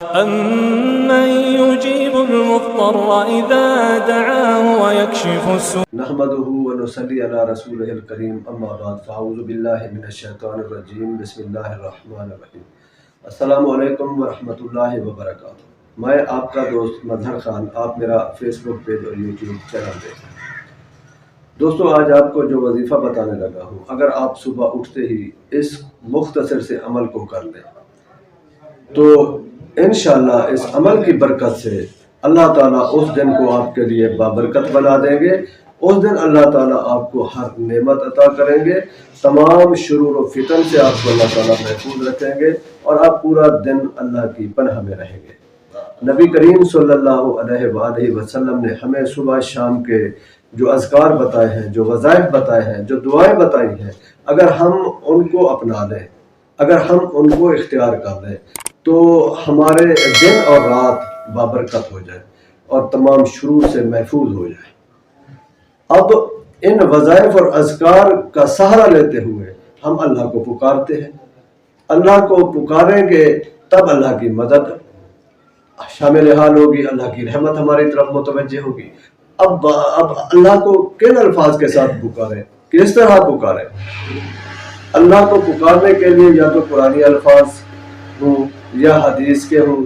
أَمَّن يُجِيبُ الْمُضْطَرَّ إِذَا دَعَاهُ وَيَكْشِفُ السُّوءَ نحمده ونصلي على رسوله الكريم اما بعد فاعوذ باللہ من الشیطان الرجیم بسم اللہ الرحمن الرحیم۔ السلام علیکم ورحمۃ اللہ وبرکاتہ۔ میں آپ کا دوست مظہر خان، آپ میرا فیس بک پیج اور یوٹیوب چینل دیکھ رہے ہیں۔ دوستو، آج آپ کو جو وظیفہ بتانے لگا ہوں، اگر آپ صبح اٹھتے ہی اس مختصر سے عمل کو کر لیں تو انشاءاللہ اس عمل کی برکت سے اللہ تعالیٰ اس دن کو آپ کے لیے بابرکت بنا دیں گے۔ اس دن اللہ تعالیٰ آپ کو ہر نعمت عطا کریں گے، تمام شرور و فتن سے آپ کو اللہ تعالیٰ محفوظ رکھیں گے اور آپ پورا دن اللہ کی پناہ میں رہیں گے۔ نبی کریم صلی اللہ علیہ وآلہ وسلم نے ہمیں صبح شام کے جو اذکار بتائے ہیں، جو وظائف بتائے ہیں، جو دعائیں بتائی ہیں، اگر ہم ان کو اپنا لیں، اگر ہم ان کو اختیار کر لیں تو ہمارے دن اور رات بابرکت ہو جائے اور تمام شرور سے محفوظ ہو جائے۔ اب ان وظائف اور اذکار کا سہارا لیتے ہوئے ہم اللہ کو پکارتے ہیں۔ اللہ کو پکاریں گے تب اللہ کی مدد شامل حال ہوگی، اللہ کی رحمت ہماری طرف متوجہ ہوگی۔ اب اللہ کو کن الفاظ کے ساتھ پکاریں، کس طرح پکاریں؟ اللہ کو پکارنے کے لیے یا تو قرآنی الفاظ ہوں یا حدیث کے ہوں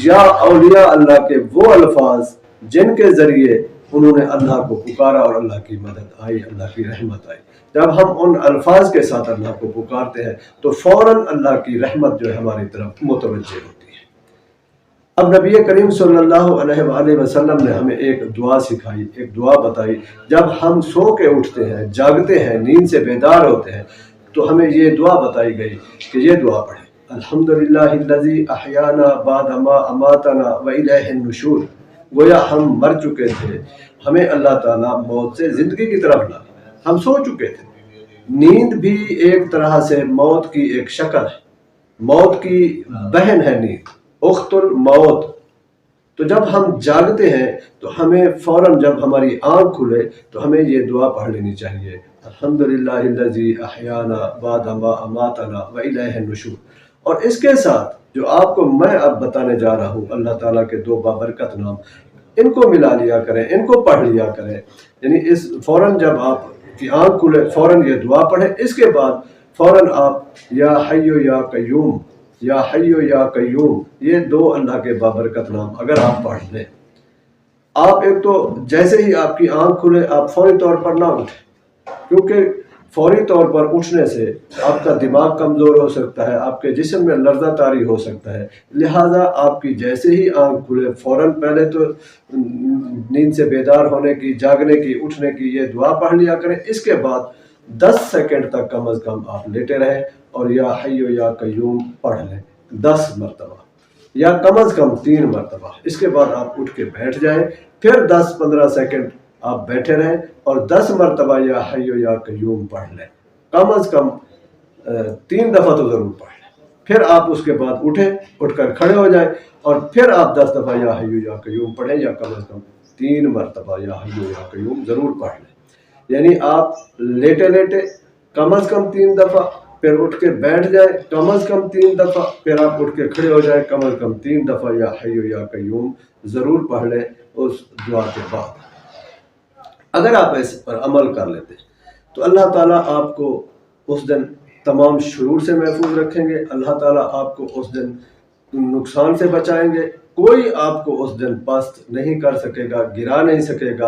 یا اولیاء اللہ کے وہ الفاظ جن کے ذریعے انہوں نے اللہ کو پکارا اور اللہ کی مدد آئی، اللہ کی رحمت آئی۔ جب ہم ان الفاظ کے ساتھ اللہ کو پکارتے ہیں تو فوراً اللہ کی رحمت جو ہے ہماری طرف متوجہ ہوتی ہے۔ اب نبی کریم صلی اللہ علیہ وآلہ وسلم نے ہمیں ایک دعا سکھائی، ایک دعا بتائی۔ جب ہم سو کے اٹھتے ہیں، جاگتے ہیں، نیند سے بیدار ہوتے ہیں تو ہمیں یہ دعا بتائی گئی کہ یہ دعا پڑھیں: الحمدللہ الذی احیانا بعد ما اماتنا والیہ النشور۔ گویا ہم مر چکے تھے، ہمیں اللہ تعالیٰ موت سے زندگی کی طرف لایا، ہم سو چکے تھے۔ نیند بھی ایک طرح سے موت کی ایک شکل ہے، موت کی بہن ہے نیند، اخت الموت۔ تو جب ہم جاگتے ہیں تو ہمیں فوراً جب ہماری آنکھ کھلے تو ہمیں یہ دعا پڑھ لینی چاہیے: الحمدللہ الذی احیانا بعد ما اماتنا والیہ النشور۔ اور اس کے ساتھ جو آپ کو میں اب بتانے جا رہا ہوں، اللہ تعالیٰ کے دو بابرکت نام، ان کو ملا لیا کریں، ان کو پڑھ لیا کریں۔ یعنی اس فوراً جب آپ کی آنکھ کھلے فوراً یہ دعا پڑھیں، اس کے بعد فوراً آپ یا حیو یا قیوم، یا حیو یا قیوم، یہ دو اللہ کے بابرکت نام اگر آپ پڑھ لیں، آپ ایک تو جیسے ہی آپ کی آنکھ کھلے آپ فوری طور پر نہ اٹھیں، کیونکہ فوری طور پر اٹھنے سے آپ کا دماغ کمزور ہو سکتا ہے، آپ کے جسم میں لرزہ طاری ہو سکتا ہے۔ لہٰذا آپ کی جیسے ہی آنکھ کھلے فوراً پہلے تو نیند سے بیدار ہونے کی، جاگنے کی، اٹھنے کی یہ دعا پڑھ لیا کریں۔ اس کے بعد 10 سیکنڈ تک کم از کم آپ لیٹے رہیں اور یا حیو یا قیوم پڑھ لیں 10 مرتبہ یا کم از کم 3 مرتبہ۔ اس کے بعد آپ اٹھ کے بیٹھ جائیں، پھر 10-15 سیکنڈ آپ بیٹھے رہیں اور 10 مرتبہ یا حیو یا قیوم پڑھ لیں، کم از کم 3 دفعہ تو ضرور پڑھ لیں۔ پھر آپ اس کے بعد اٹھیں، اٹھ کر کھڑے ہو جائیں اور پھر آپ 10 دفعہ یا حیو یا قیوم پڑھیں یا کم از کم 3 مرتبہ یا حیو یا قیوم ضرور پڑھ لیں۔ یعنی آپ لیٹے لیٹے کم از کم 3 دفعہ، پھر اٹھ کے بیٹھ جائیں کم از کم 3 دفعہ، پھر آپ اٹھ کے کھڑے ہو جائیں کم از کم 3 دفعہ یا حیو یا قیوم ضرور پڑھ لیں اس دعا کے بعد۔ اگر آپ اس پر عمل کر لیتے ہیں تو اللہ تعالیٰ آپ کو اس دن تمام شرور سے محفوظ رکھیں گے، اللہ تعالیٰ آپ کو اس دن نقصان سے بچائیں گے، کوئی آپ کو اس دن پست نہیں کر سکے گا، گرا نہیں سکے گا،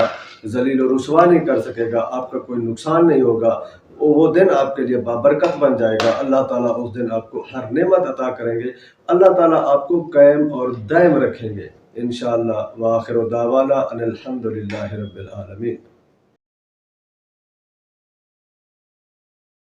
ذلیل و رسوا نہیں کر سکے گا، آپ کا کوئی نقصان نہیں ہوگا۔ وہ دن آپ کے لیے بابرکت بن جائے گا، اللہ تعالیٰ اس دن آپ کو ہر نعمت عطا کریں گے، اللہ تعالیٰ آپ کو قائم اور دائم رکھیں گے انشاءاللہ۔ وآخر دعوانا ان الحمدللہ رب العالمین۔